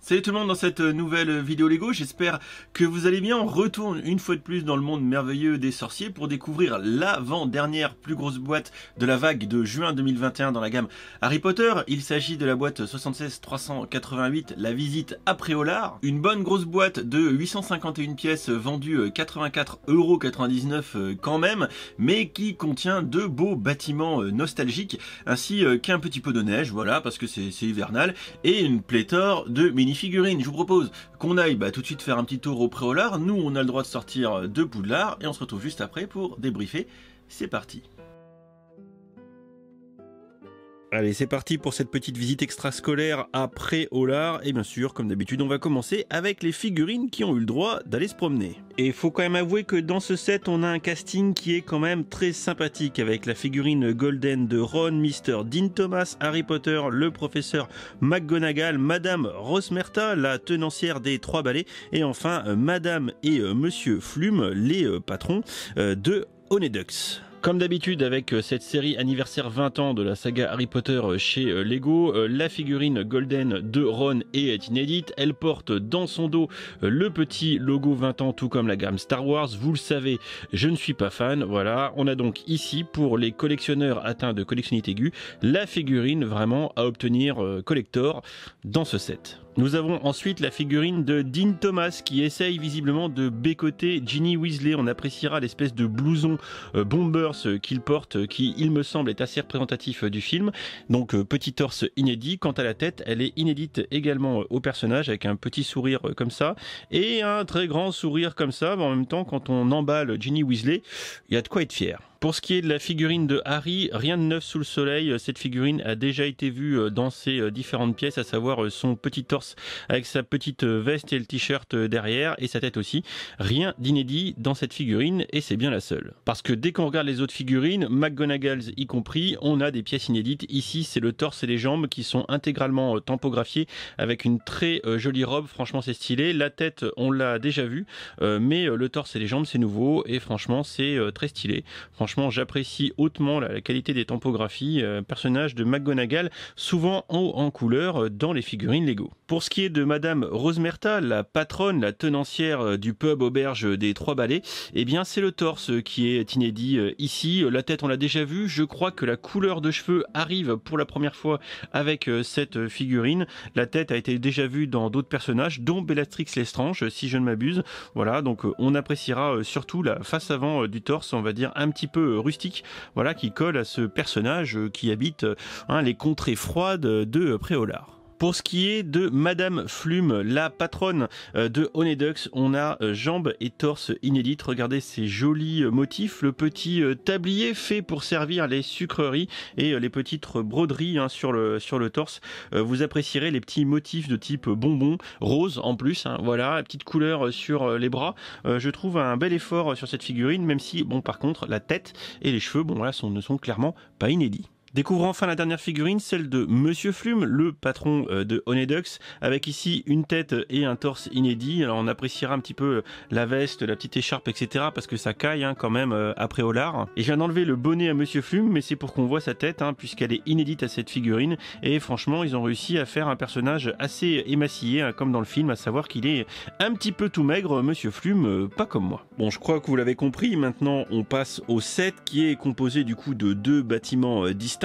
Salut tout le monde dans cette nouvelle vidéo Lego, j'espère que vous allez bien. On retourne une fois de plus dans le monde merveilleux des sorciers pour découvrir l'avant-dernière plus grosse boîte de la vague de juin 2021 dans la gamme Harry Potter. Il s'agit de la boîte 76388, la visite à Préolard. Une bonne grosse boîte de 851 pièces vendue 84,99€ quand même, mais qui contient de beaux bâtiments nostalgiques, ainsi qu'un petit peu de neige, voilà, parce que c'est hivernal, et une pléthore de mini-figurines. Je vous propose qu'on aille tout de suite faire un petit tour au Préolard. Nous, on a le droit de sortir de Poudlard et on se retrouve juste après pour débriefer. C'est parti. Allez, c'est parti pour cette petite visite extrascolaire à Préolard. Et bien sûr, comme d'habitude, on va commencer avec les figurines qui ont eu le droit d'aller se promener. Et il faut quand même avouer que dans ce set, on a un casting qui est quand même très sympathique, avec la figurine Golden de Ron, Mr. Dean Thomas, Harry Potter, le professeur McGonagall, Madame Rosmerta, la tenancière des trois balais, et enfin Madame et Monsieur Flume, les patrons de Honeydukes. Comme d'habitude avec cette série anniversaire 20 ans de la saga Harry Potter chez Lego, la figurine Golden de Ron est inédite. Elle porte dans son dos le petit logo 20 ans, tout comme la gamme Star Wars. Vous le savez, je ne suis pas fan. Voilà, on a donc ici, pour les collectionneurs atteints de collectionnite aiguë, la figurine vraiment à obtenir collector dans ce set. Nous avons ensuite la figurine de Dean Thomas qui essaye visiblement de bécoter Ginny Weasley. On appréciera l'espèce de blouson Bombers qu'il porte, qui il me semble est assez représentatif du film. Donc petit torse inédit. Quant à la tête, elle est inédite également au personnage, avec un petit sourire comme ça et un très grand sourire comme ça. Mais en même temps, quand on emballe Ginny Weasley, il y a de quoi être fier. Pour ce qui est de la figurine de Harry, rien de neuf sous le soleil. Cette figurine a déjà été vue dans ses différentes pièces, à savoir son petit torse avec sa petite veste et le t-shirt derrière, et sa tête aussi. Rien d'inédit dans cette figurine, et c'est bien la seule. Parce que dès qu'on regarde les autres figurines, McGonagall y compris, on a des pièces inédites. Ici, c'est le torse et les jambes qui sont intégralement tampographiés avec une très jolie robe. Franchement, c'est stylé. La tête, on l'a déjà vue, mais le torse et les jambes, c'est nouveau, et franchement, c'est très stylé. Franchement, j'apprécie hautement la qualité des tampographies, personnage de McGonagall, souvent en couleur dans les figurines Lego. Pour ce qui est de Madame Rosmerta, la patronne, la tenancière du pub auberge des Trois Balais, eh bien c'est le torse qui est inédit ici. La tête, on l'a déjà vu. Je crois que la couleur de cheveux arrive pour la première fois avec cette figurine. La tête a été déjà vue dans d'autres personnages, dont Bellatrix Lestrange, si je ne m'abuse. Voilà, donc on appréciera surtout la face avant du torse, on va dire un petit peu rustique, voilà, qui colle à ce personnage qui habite les contrées froides de Préolard. Pour ce qui est de Madame Flume, la patronne de Honeydukes, on a jambes et torse inédites. Regardez ces jolis motifs, le petit tablier fait pour servir les sucreries et les petites broderies sur le torse. Vous apprécierez les petits motifs de type bonbon, rose en plus, voilà, la petite couleur sur les bras. Je trouve un bel effort sur cette figurine, même si, bon, par contre, la tête et les cheveux, bon, voilà, ne sont clairement pas inédits. Découvrons enfin la dernière figurine, celle de Monsieur Flume, le patron de Honeydukes, avec ici une tête et un torse inédit. Alors on appréciera un petit peu la veste, la petite écharpe, etc. parce que ça caille quand même à Préolard. Et je viens d'enlever le bonnet à Monsieur Flume, mais c'est pour qu'on voit sa tête, puisqu'elle est inédite à cette figurine. Et franchement, ils ont réussi à faire un personnage assez émacié, comme dans le film, à savoir qu'il est un petit peu tout maigre, Monsieur Flume, pas comme moi. Bon, je crois que vous l'avez compris, maintenant on passe au set qui est composé du coup de deux bâtiments distincts.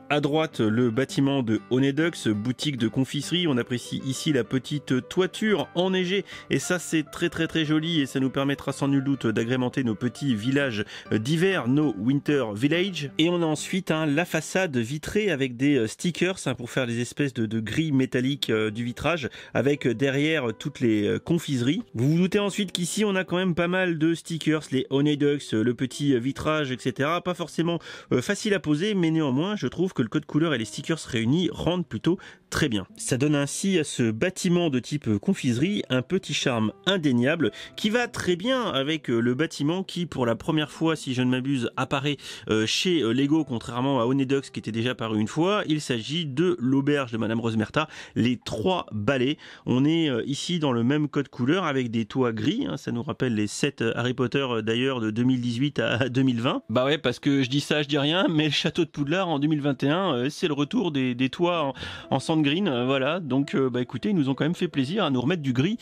À droite, le bâtiment de Honeydukes, boutique de confiserie. On apprécie ici la petite toiture enneigée, et ça c'est très joli, et ça nous permettra sans nul doute d'agrémenter nos petits villages d'hiver, nos Winter Village. Et on a ensuite la façade vitrée avec des stickers pour faire des espèces de grilles métalliques du vitrage, avec derrière toutes les confiseries. Vous vous doutez ensuite qu'ici on a quand même pas mal de stickers, les Honeydukes, le petit vitrage, etc. Pas forcément facile à poser, mais néanmoins je trouve que le code couleur et les stickers réunis rendent plutôt très bien. Ça donne ainsi à ce bâtiment de type confiserie un petit charme indéniable qui va très bien avec le bâtiment qui, pour la première fois, si je ne m'abuse, apparaît chez Lego, contrairement à Honeydukes qui était déjà apparu une fois. Il s'agit de l'auberge de Madame Rosmerta, les Trois Balais. On est ici dans le même code couleur avec des toits gris, ça nous rappelle les 7 Harry Potter d'ailleurs de 2018 à 2020. Bah ouais, parce que je dis ça, je dis rien, mais le château de Poudlard en 2021, c'est le retour des toits en sang de green, voilà. Donc bah écoutez, ils nous ont quand même fait plaisir à nous remettre du gris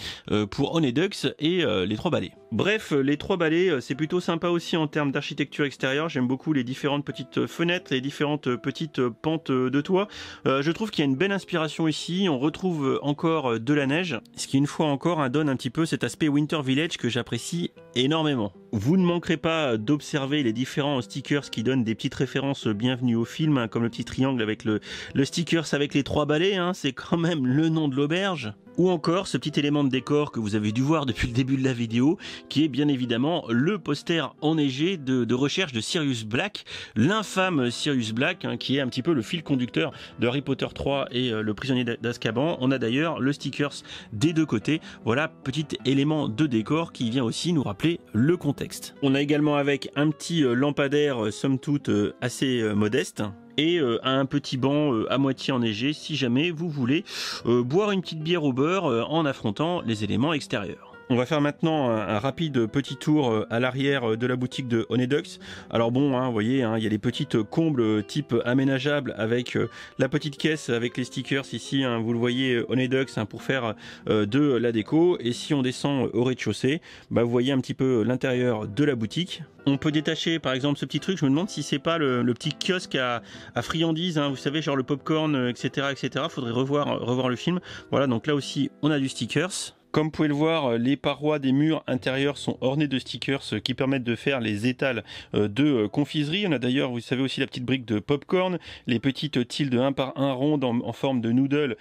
pour Onedux et les 3 balais. Bref, les 3 balais, c'est plutôt sympa aussi en termes d'architecture extérieure. J'aime beaucoup les différentes petites fenêtres, les différentes petites pentes de toit. Je trouve qu'il y a une belle inspiration ici. On retrouve encore de la neige, ce qui une fois encore donne un petit peu cet aspect Winter Village que j'apprécie énormément. Vous ne manquerez pas d'observer les différents stickers qui donnent des petites références bienvenues au film, hein, comme le petit triangle avec le stickers avec les 3 balais, hein, c'est quand même le nom de l'auberge. Ou encore ce petit élément de décor que vous avez dû voir depuis le début de la vidéo, qui est bien évidemment le poster enneigé de recherche de Sirius Black, l'infâme Sirius Black, hein, qui est un petit peu le fil conducteur de Harry Potter 3 et le prisonnier d'Azkaban. On a d'ailleurs le stickers des 2 côtés. Voilà, petit élément de décor qui vient aussi nous rappeler le contexte. On a également avec un petit lampadaire somme toute assez modeste, et un petit banc à moitié enneigé si jamais vous voulez boire une petite bière au beurre en affrontant les éléments extérieurs. On va faire maintenant un rapide petit tour à l'arrière de la boutique de Onedux. Alors bon, hein, vous voyez, hein, il y a les petites combles type aménageable avec la petite caisse avec les stickers ici, hein, vous le voyez, Onedux, hein, pour faire de la déco. Et si on descend au rez-de-chaussée, bah, vous voyez un petit peu l'intérieur de la boutique. On peut détacher par exemple ce petit truc, je me demande si c'est pas le petit kiosque à friandises, hein, vous savez, genre le popcorn, etc. etc. Faudrait revoir le film. Voilà, donc là aussi on a du stickers. Comme vous pouvez le voir, les parois des murs intérieurs sont ornées de stickers qui permettent de faire les étals de confiserie. On a d'ailleurs, vous savez, aussi la petite brique de popcorn, les petites tiles de 1 par 1 rondes en forme de noodle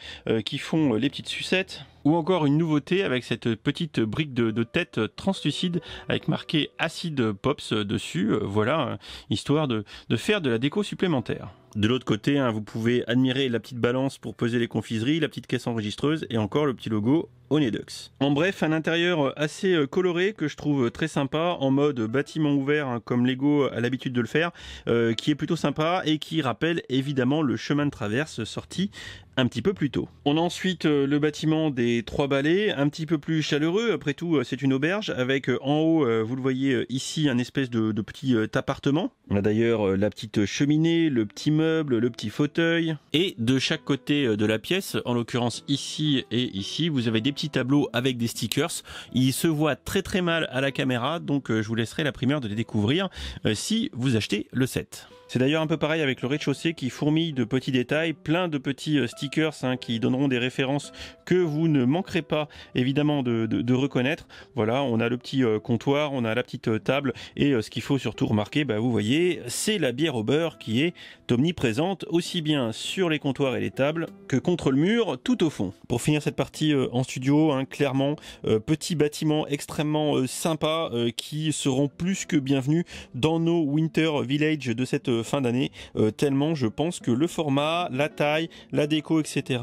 qui font les petites sucettes. Ou encore une nouveauté avec cette petite brique de tête translucide avec marqué Acid Pops dessus, voilà, histoire de faire de la déco supplémentaire. De l'autre côté, hein, vous pouvez admirer la petite balance pour peser les confiseries, la petite caisse enregistreuse et encore le petit logo Onedux. En bref, un intérieur assez coloré que je trouve très sympa, en mode bâtiment ouvert, hein, comme Lego a l'habitude de le faire, qui est plutôt sympa et qui rappelle évidemment le chemin de traverse sorti un petit peu plus tôt. On a ensuite le bâtiment des 3 balais, un petit peu plus chaleureux, après tout c'est une auberge, avec en haut, vous le voyez ici, un espèce de petit appartement. On a d'ailleurs la petite cheminée, le petit meuble, le petit fauteuil, et de chaque côté de la pièce, en l'occurrence ici et ici, vous avez des petits tableaux avec des stickers. Ils se voient très très mal à la caméra, donc je vous laisserai la primeur de les découvrir si vous achetez le set. C'est d'ailleurs un peu pareil avec le rez-de-chaussée qui fourmille de petits détails, plein de petits stickers, hein, qui donneront des références que vous ne manquerez pas évidemment de reconnaître. Voilà, on a le petit comptoir, on a la petite table et ce qu'il faut surtout remarquer, bah, vous voyez, c'est la bière au beurre qui est omniprésente aussi bien sur les comptoirs et les tables que contre le mur tout au fond. Pour finir cette partie en studio, hein, clairement, petits bâtiments extrêmement sympas qui seront plus que bienvenus dans nos Winter Village de cette fin d'année, tellement je pense que le format, la taille, la déco, etc.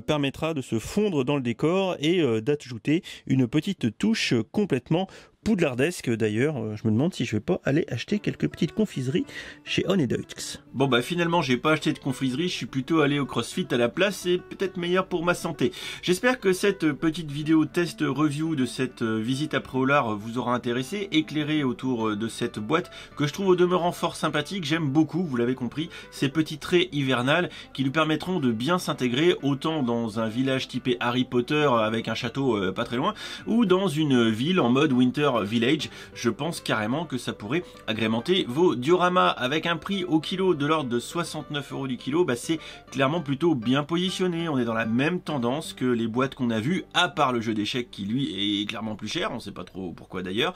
Permettra de se fondre dans le décor et d'ajouter une petite touche complètement poudlardesque. D'ailleurs, je me demande si je vais pas aller acheter quelques petites confiseries chez Onedux. Bon bah finalement j'ai pas acheté de confiserie, je suis plutôt allé au CrossFit à la place, c'est peut-être meilleur pour ma santé. J'espère que cette petite vidéo test review de cette visite après Hollard vous aura intéressé, éclairé autour de cette boîte que je trouve au demeurant fort sympathique. J'aime beaucoup, vous l'avez compris, ces petits traits hivernales qui lui permettront de bien s'intégrer autant dans un village typé Harry Potter avec un château pas très loin, ou dans une ville en mode Winter Village. Je pense carrément que ça pourrait agrémenter vos dioramas. Avec un prix au kilo de l'ordre de 69 € du kilo, bah c'est clairement plutôt bien positionné. On est dans la même tendance que les boîtes qu'on a vues, à part le jeu d'échecs qui lui est clairement plus cher, on sait pas trop pourquoi d'ailleurs.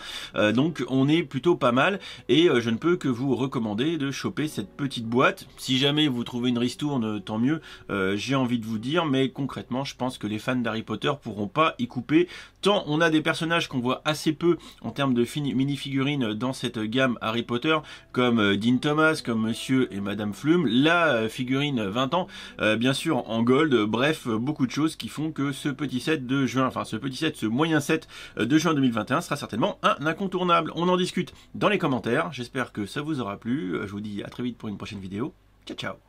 Donc on est plutôt pas mal et je ne peux que vous recommander de choper cette petite boîte. Si jamais vous trouvez une ristourne, tant mieux, j'ai envie de vous dire, mais concrètement je pense que les fans d'Harry Potter pourront pas y couper, tant on a des personnages qu'on voit assez peu en termes de mini-figurines dans cette gamme Harry Potter, comme Dean Thomas, comme Monsieur et Madame Flume, la figurine 20 ans, bien sûr en gold, bref, beaucoup de choses qui font que ce petit set de juin, enfin ce moyen set de juin 2021 sera certainement un incontournable. On en discute dans les commentaires, j'espère que ça vous aura plu, je vous dis à très vite pour une prochaine vidéo, ciao ciao.